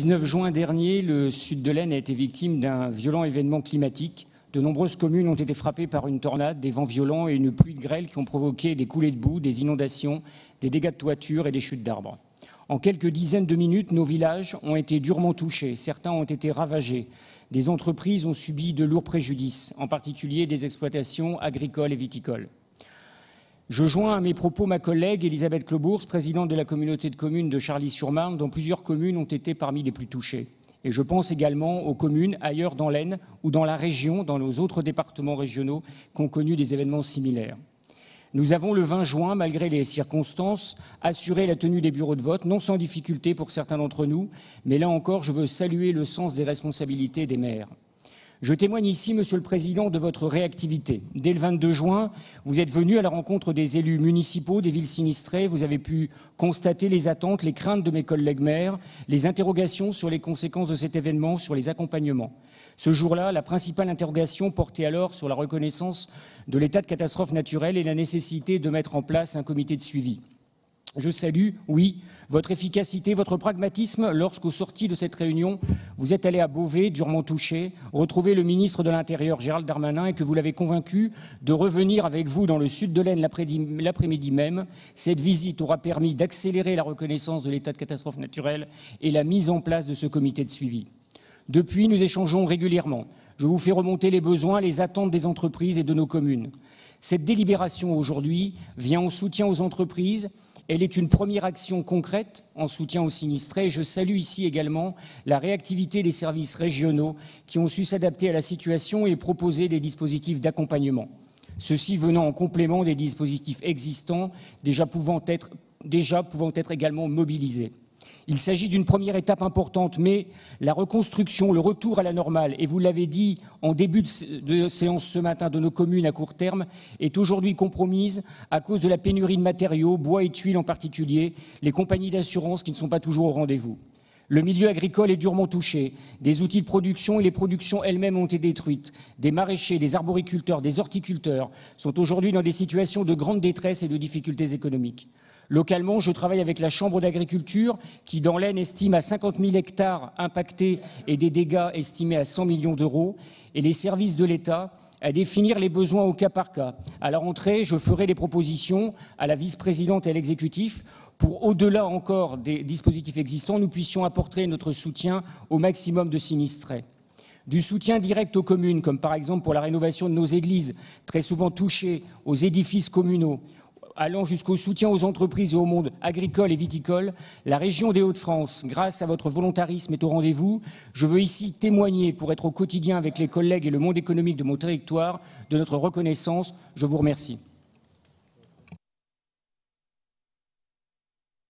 19 juin dernier, le sud de l'Aisne a été victime d'un violent événement climatique. De nombreuses communes ont été frappées par une tornade, des vents violents et une pluie de grêle qui ont provoqué des coulées de boue, des inondations, des dégâts de toiture et des chutes d'arbres. En quelques dizaines de minutes, nos villages ont été durement touchés. Certains ont été ravagés. Des entreprises ont subi de lourds préjudices, en particulier des exploitations agricoles et viticoles. Je joins à mes propos ma collègue Elisabeth Clobours, présidente de la communauté de communes de Charly-sur-Marne, dont plusieurs communes ont été parmi les plus touchées. Et je pense également aux communes ailleurs dans l'Aisne ou dans la région, dans nos autres départements régionaux qui ont connu des événements similaires. Nous avons le 20 juin, malgré les circonstances, assuré la tenue des bureaux de vote, non sans difficulté pour certains d'entre nous, mais là encore, je veux saluer le sens des responsabilités des maires. Je témoigne ici, Monsieur le Président, de votre réactivité. Dès le 22 juin, vous êtes venu à la rencontre des élus municipaux des villes sinistrées. Vous avez pu constater les attentes, les craintes de mes collègues maires, les interrogations sur les conséquences de cet événement, sur les accompagnements. Ce jour-là, la principale interrogation portait alors sur la reconnaissance de l'état de catastrophe naturelle et la nécessité de mettre en place un comité de suivi. Je salue, oui, votre efficacité, votre pragmatisme lorsqu'au sorti de cette réunion, vous êtes allé à Beauvais, durement touché, retrouver le ministre de l'Intérieur, Gérald Darmanin, et que vous l'avez convaincu de revenir avec vous dans le sud de l'Aisne l'après-midi même. Cette visite aura permis d'accélérer la reconnaissance de l'état de catastrophe naturelle et la mise en place de ce comité de suivi. Depuis, nous échangeons régulièrement. Je vous fais remonter les besoins, les attentes des entreprises et de nos communes. Cette délibération aujourd'hui vient en soutien aux entreprises. Elle est une première action concrète en soutien aux sinistrés. Je salue ici également la réactivité des services régionaux qui ont su s'adapter à la situation et proposer des dispositifs d'accompagnement. Ceux-ci venant en complément des dispositifs existants déjà pouvant être également mobilisés. Il s'agit d'une première étape importante, mais la reconstruction, le retour à la normale, et vous l'avez dit en début de séance ce matin, de nos communes à court terme, est aujourd'hui compromise à cause de la pénurie de matériaux, bois et tuiles en particulier, les compagnies d'assurance qui ne sont pas toujours au rendez-vous. Le milieu agricole est durement touché. Des outils de production et les productions elles-mêmes ont été détruites. Des maraîchers, des arboriculteurs, des horticulteurs sont aujourd'hui dans des situations de grande détresse et de difficultés économiques. Localement, je travaille avec la Chambre d'agriculture qui, dans l'Aisne, estime à 50 000 hectares impactés et des dégâts estimés à 100 millions d'euros, et les services de l'État à définir les besoins au cas par cas. À la rentrée, je ferai des propositions à la vice-présidente et à l'exécutif pour, au-delà encore des dispositifs existants, nous puissions apporter notre soutien au maximum de sinistrés. Du soutien direct aux communes, comme par exemple pour la rénovation de nos églises, très souvent touchées, aux édifices communaux, allant jusqu'au soutien aux entreprises et au monde agricole et viticole, la région des Hauts-de-France, grâce à votre volontarisme, est au rendez-vous. Je veux ici témoigner, pour être au quotidien avec les collègues et le monde économique de mon territoire, de notre reconnaissance. Je vous remercie.